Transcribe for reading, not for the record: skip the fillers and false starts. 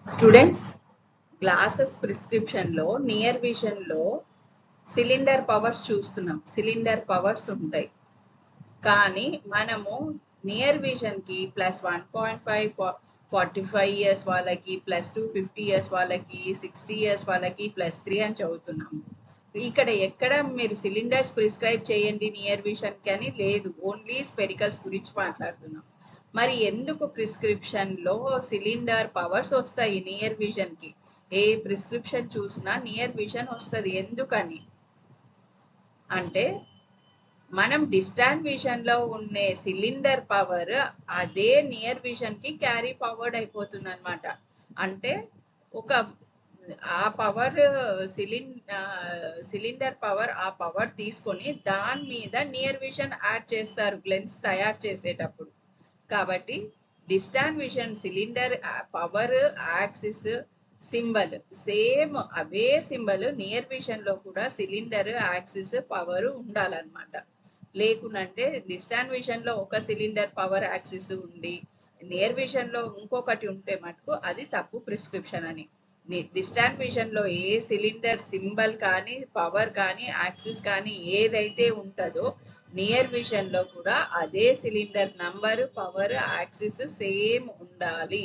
Students, glasses ప్రిస్క్రిప్షన్లో near విజన్లో cylinder powers చూస్తున్నాం. సిలిండర్ పవర్స్ ఉంటాయి, కానీ మనము నియర్ విజన్కి +1.5 45 ఇయర్స్ వాళ్ళకి, +250 ఇయర్స్ వాళ్ళకి, 60 ఇయర్స్ వాళ్ళకి, +3 అని చదువుతున్నాము. ఇక్కడ ఎక్కడ మీరు సిలిండర్స్ ప్రిస్క్రైబ్ చేయండి నియర్ విజన్కి అని లేదు, ఓన్లీ స్పెరికల్స్ గురించి మాట్లాడుతున్నాం. మరి ఎందుకు ప్రిస్క్రిప్షన్లో సిలిండర్ పవర్స్ వస్తాయి నియర్ విజన్కి? ఏ ప్రిస్క్రిప్షన్ చూసినా నియర్ విజన్ వస్తుంది. ఎందుకని అంటే మనం డిస్టాంట్ విజన్లో ఉండే సిలిండర్ పవర్ అదే నియర్ విజన్కి క్యారీ ఫార్వర్డ్ అయిపోతుంది అనమాట. అంటే ఒక ఆ పవర్ సిలిండర్ పవర్ ఆ పవర్ తీసుకొని దాని మీద నియర్ విజన్ యాడ్ చేస్తారు లెన్స్ తయారు చేసేటప్పుడు. కాబట్టి distant vision cylinder power axis symbol same, అవే సింబల్ నియర్ విజన్ లో కూడా సిలిండర్ యాక్సిస్ పవర్ ఉండాలన్నమాట. లేకునంటే డిస్టాంట్ విజన్ లో ఒక సిలిండర్ పవర్ యాక్సిస్ ఉండి నియర్ విజన్ లో ఇంకొకటి ఉంటే మటుకు అది తప్పు ప్రిస్క్రిప్షన్ అని. డిస్టాంట్ విజన్ లో ఏ సిలిండర్ సింబల్ కానీ పవర్ కానీ యాక్సిస్ కానీ ఏదైతే ఉంటుందో నియర్ విజన్ లో కూడా అదే cylinder number power axis same ఉండాలి.